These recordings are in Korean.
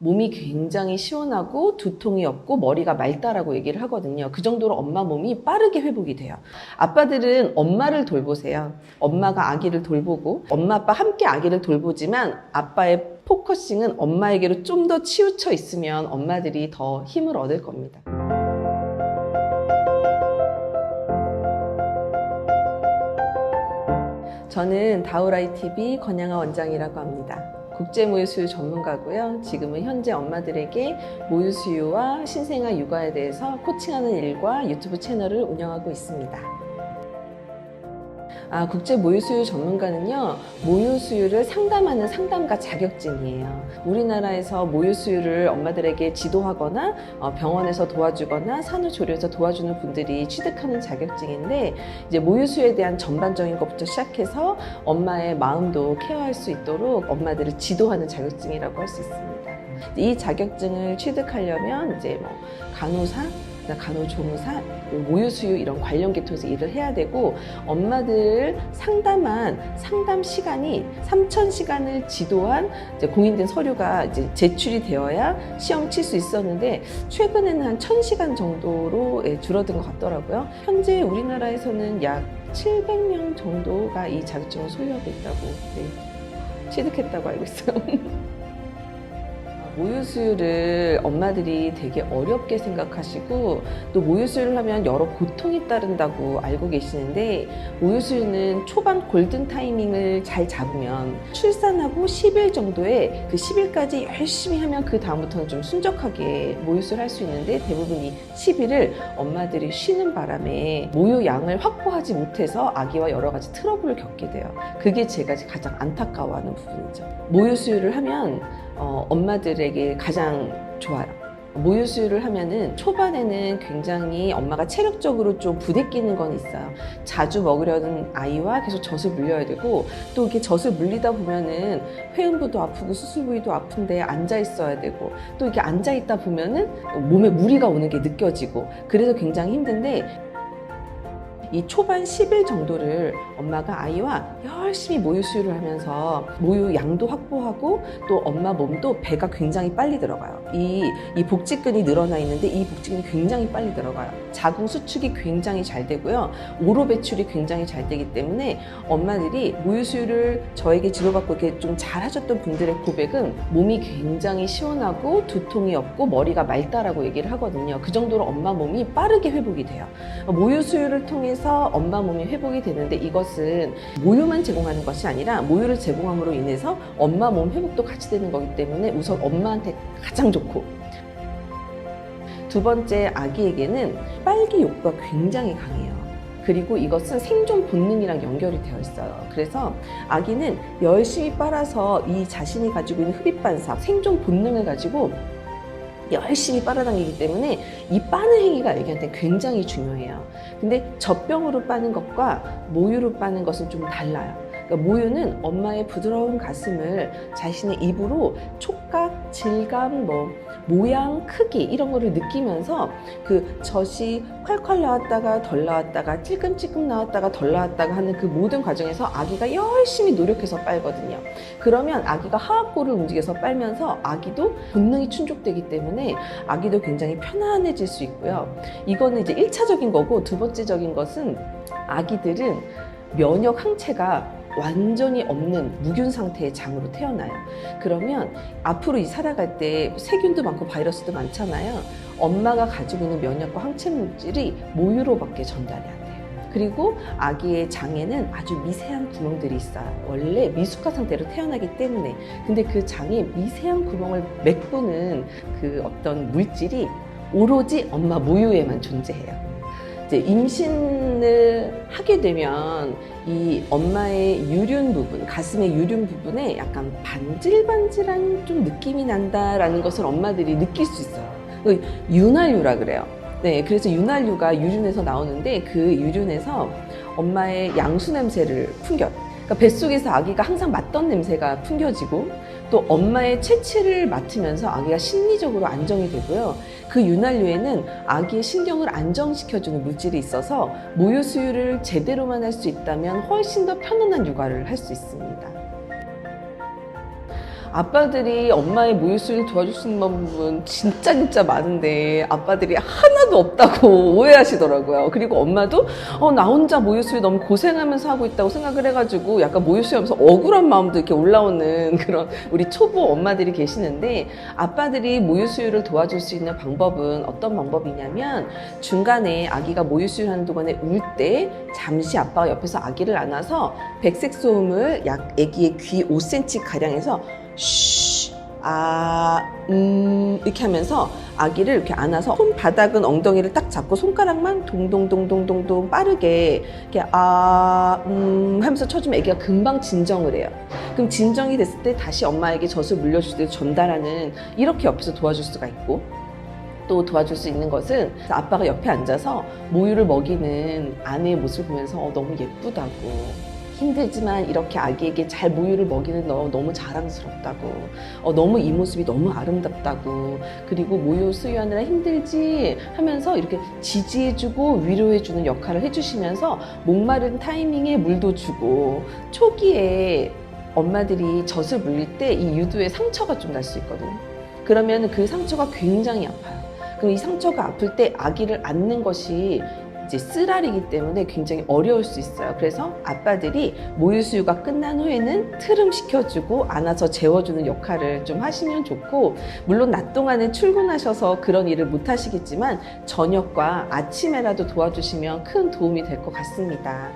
몸이 굉장히 시원하고 두통이 없고 머리가 맑다라고 얘기를 하거든요. 그 정도로 엄마 몸이 빠르게 회복이 돼요. 아빠들은 엄마를 돌보세요. 엄마가 아기를 돌보고 엄마 아빠 함께 아기를 돌보지만 아빠의 포커싱은 엄마에게로 좀 더 치우쳐 있으면 엄마들이 더 힘을 얻을 겁니다. 저는 다우라이TV 권양아 원장이라고 합니다. 국제모유수유 전문가고요. 지금은 현재 엄마들에게 모유수유와 신생아 육아에 대해서 코칭하는 일과 유튜브 채널을 운영하고 있습니다. 국제모유수유 전문가는요, 모유수유를 상담하는 상담가 자격증이에요. 우리나라에서 모유수유를 엄마들에게 지도하거나 병원에서 도와주거나 산후조리에서 도와주는 분들이 취득하는 자격증인데, 이제 모유수유에 대한 전반적인 것부터 시작해서 엄마의 마음도 케어할 수 있도록 엄마들을 지도하는 자격증이라고 할 수 있습니다. 이 자격증을 취득하려면 이제 간호사, 간호조무사, 모유수유 이런 관련 계통에서 일을 해야 되고, 엄마들 상담한 상담 시간이 3,000시간을 지도한 이제 공인된 서류가 이제 제출이 되어야 시험 칠 수 있었는데, 최근에는 한 1,000시간 정도로 줄어든 것 같더라고요. 현재 우리나라에서는 약 700명 정도가 이 자격증을 소유하고 있다고 취득했다고 알고 있어요. 모유수유를 엄마들이 되게 어렵게 생각하시고, 또 모유수유를 하면 여러 고통이 따른다고 알고 계시는데, 모유수유는 초반 골든 타이밍을 잘 잡으면 출산하고 10일 정도에 그 10일까지 열심히 하면 그 다음부터는 좀 순적하게 모유수유를 할 수 있는데, 대부분 이 10일을 엄마들이 쉬는 바람에 모유 양을 확보하지 못해서 아기와 여러 가지 트러블을 겪게 돼요. 그게 제가 가장 안타까워하는 부분이죠. 모유수유를 하면 엄마들에게 가장 좋아요. 모유수유를 하면은 초반에는 굉장히 엄마가 체력적으로 좀 부대끼는 건 있어요. 자주 먹으려는 아이와 계속 젖을 물려야 되고, 또 이렇게 젖을 물리다 보면은 회음부도 아프고 수술 부위도 아픈데 앉아 있어야 되고, 또 이렇게 앉아 있다 보면은 몸에 무리가 오는 게 느껴지고, 그래서 굉장히 힘든데, 이 초반 10일 정도를 엄마가 아이와 열심히 모유수유를 하면서 모유 양도 확보하고, 또 엄마 몸도 배가 굉장히 빨리 들어가요. 이 복직근이 늘어나 있는데 이 복직근이 굉장히 빨리 들어가요. 자궁 수축이 굉장히 잘 되고요. 오로 배출이 굉장히 잘 되기 때문에 엄마들이 모유수유를 저에게 지도받고 이렇게 좀 잘하셨던 분들의 고백은 몸이 굉장히 시원하고 두통이 없고 머리가 맑다라고 얘기를 하거든요. 그 정도로 엄마 몸이 빠르게 회복이 돼요. 모유수유를 통해서 엄마 몸이 회복이 되는데, 이것은 모유만 제공하는 것이 아니라 모유를 제공함으로 인해서 엄마 몸 회복도 같이 되는 거기 때문에 우선 엄마한테 가장 좋고, 두 번째, 아기에게는 빨기 욕구가 굉장히 강해요. 그리고 이것은 생존 본능이랑 연결이 되어 있어요. 그래서 아기는 열심히 빨아서 이 자신이 가지고 있는 흡입반사, 생존 본능을 가지고 열심히 빨아당기기 때문에 이 빠는 행위가 애기한테 굉장히 중요해요. 근데 젖병으로 빠는 것과 모유로 빠는 것은 좀 달라요. 그러니까 모유는 엄마의 부드러운 가슴을 자신의 입으로 촉각, 질감, 모양, 크기 이런 거를 느끼면서 그 젖이 콸콸 나왔다가 덜 나왔다가 찔끔찔끔 나왔다가 덜 나왔다가 하는 그 모든 과정에서 아기가 열심히 노력해서 빨거든요. 그러면 아기가 하악골을 움직여서 빨면서 아기도 본능이 충족되기 때문에 아기도 굉장히 편안해질 수 있고요. 이거는 이제 1차적인 거고, 두 번째적인 것은 아기들은 면역 항체가 완전히 없는 무균 상태의 장으로 태어나요. 그러면 앞으로 살아갈 때 세균도 많고 바이러스도 많잖아요. 엄마가 가지고 있는 면역과 항체 물질이 모유로밖에 전달이 안 돼요. 그리고 아기의 장에는 아주 미세한 구멍들이 있어요. 원래 미숙화 상태로 태어나기 때문에. 근데 그 장에 미세한 구멍을 메꾸는 그 어떤 물질이 오로지 엄마 모유에만 존재해요. 이제 임신을 하게 되면 이 엄마의 유륜 부분, 가슴의 유륜 부분에 약간 반질반질한 좀 느낌이 난다라는 것을 엄마들이 느낄 수 있어요. 윤활유라 그래요. 네, 그래서 윤활유가 유륜에서 나오는데, 그 유륜에서 엄마의 양수 냄새를 풍겨요. 그러니까 뱃속에서 아기가 항상 맡던 냄새가 풍겨지고, 또 엄마의 체취를 맡으면서 아기가 심리적으로 안정이 되고요. 그 윤활유에는 아기의 신경을 안정시켜주는 물질이 있어서 모유수유를 제대로만 할 수 있다면 훨씬 더 편안한 육아를 할 수 있습니다. 아빠들이 엄마의 모유수유를 도와줄 수 있는 방법은 진짜 많은데 아빠들이 하나도 없다고 오해하시더라고요. 그리고 엄마도 나 혼자 모유수유 너무 고생하면서 하고 있다고 생각을 해가지고 약간 모유수유하면서 억울한 마음도 이렇게 올라오는 그런 우리 초보 엄마들이 계시는데, 아빠들이 모유수유를 도와줄 수 있는 방법은 어떤 방법이냐면, 중간에 아기가 모유수유하는 동안에 울 때 잠시 아빠가 옆에서 아기를 안아서 백색 소음을 약 아기의 귀 5cm 가량에서 쉬, 이렇게 하면서 아기를 이렇게 안아서 손바닥은 엉덩이를 딱 잡고 손가락만 동동동동동동 빠르게 이렇게 하면서 쳐주면 아기가 금방 진정을 해요. 그럼 진정이 됐을 때 다시 엄마에게 젖을 물려줄 때 전달하는, 이렇게 옆에서 도와줄 수가 있고, 또 도와줄 수 있는 것은 아빠가 옆에 앉아서 모유를 먹이는 아내의 모습을 보면서 너무 예쁘다고, 힘들지만 이렇게 아기에게 잘 모유를 먹이는 너 너무 자랑스럽다고, 너무 이 모습이 너무 아름답다고, 그리고 모유 수유하느라 힘들지 하면서 이렇게 지지해주고 위로해주는 역할을 해주시면서 목마른 타이밍에 물도 주고, 초기에 엄마들이 젖을 물릴 때 이 유두에 상처가 좀 날 수 있거든요. 그러면 그 상처가 굉장히 아파요. 그럼 이 상처가 아플 때 아기를 안는 것이 이제 쓰라리기 때문에 굉장히 어려울 수 있어요. 그래서 아빠들이 모유수유가 끝난 후에는 트름 시켜주고 안아서 재워주는 역할을 좀 하시면 좋고, 물론 낮 동안에 출근하셔서 그런 일을 못 하시겠지만 저녁과 아침에라도 도와주시면 큰 도움이 될 것 같습니다.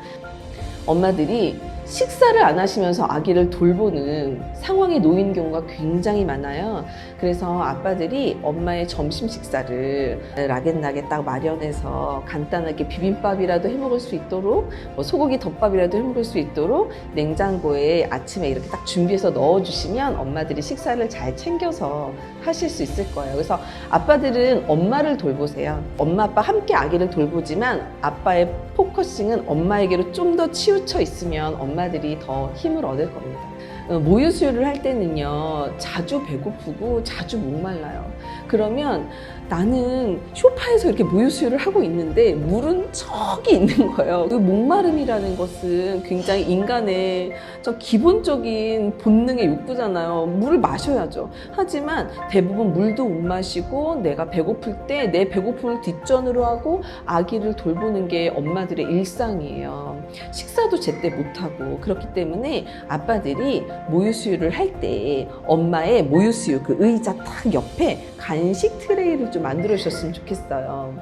엄마들이 식사를 안 하시면서 아기를 돌보는 상황에 놓인 경우가 굉장히 많아요. 그래서 아빠들이 엄마의 점심 식사를 락앤락에 딱 마련해서 간단하게 비빔밥이라도 해먹을 수 있도록, 소고기 덮밥이라도 해먹을 수 있도록 냉장고에 아침에 이렇게 딱 준비해서 넣어주시면 엄마들이 식사를 잘 챙겨서 하실 수 있을 거예요. 그래서 아빠들은 엄마를 돌보세요. 엄마 아빠 함께 아기를 돌보지만 아빠의 포커싱은 엄마에게로 좀 더 치우쳐 있으면 엄마들이 더 힘을 얻을 겁니다. 모유수유를 할 때는요, 자주 배고프고 자주 목말라요. 그러면 나는 소파에서 이렇게 모유수유를 하고 있는데 물은 저기 있는 거예요. 그 목마름이라는 것은 굉장히 인간의 좀 기본적인 본능의 욕구잖아요. 물을 마셔야죠. 하지만 대부분 물도 못 마시고 내가 배고플 때 내 배고픔을 뒷전으로 하고 아기를 돌보는 게 엄마들의 일상이에요. 식사도 제때 못하고. 그렇기 때문에 아빠들이 모유수유를 할 때 엄마의 모유수유 그 의자 딱 옆에 간식 트레이를 좀 만들어 주셨으면 좋겠어요.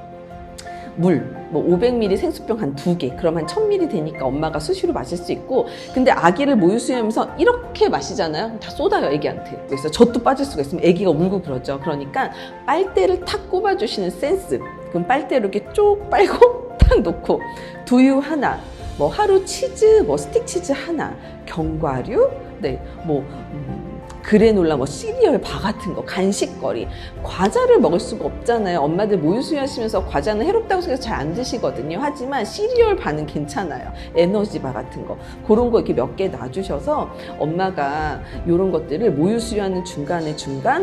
물, 500ml 생수병 한 2개, 그럼 한 1000ml 되니까 엄마가 수시로 마실 수 있고, 근데 아기를 모유수유하면서 이렇게 마시잖아요. 다 쏟아요, 애기한테. 그래서 젖도 빠질 수가 있으면 애기가 울고 그러죠. 그러니까 빨대를 탁 꼽아주시는 센스. 그럼 빨대로 이렇게 쭉 빨고 탁 놓고, 두유 하나, 하루 치즈, 스틱 치즈 하나, 견과류, 그래놀라, 시리얼 바 같은 거, 간식거리. 과자를 먹을 수가 없잖아요. 엄마들 모유수유 하시면서 과자는 해롭다고 생각해서 잘 안 드시거든요. 하지만 시리얼 바는 괜찮아요. 에너지 바 같은 거. 그런 거 이렇게 몇 개 놔주셔서 엄마가 이런 것들을 모유수유하는 중간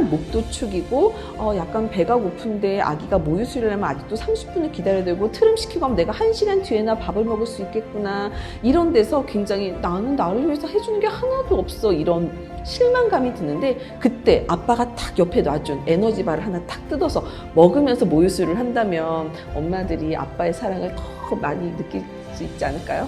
목도 축이고, 약간 배가 고픈데 아기가 모유수유를 하면 아직도 30분을 기다려야 되고, 트름 시키고 하면 내가 1시간 뒤에나 밥을 먹을 수 있겠구나. 이런 데서 굉장히 나는 나를 위해서 해주는 게 하나도 없어. 이런 실망감이 드는데, 그때 아빠가 탁 옆에 놔준 에너지바를 하나 탁 뜯어서 먹으면서 모유수유를 한다면 엄마들이 아빠의 사랑을 더 많이 느낄 수 있지 않을까요?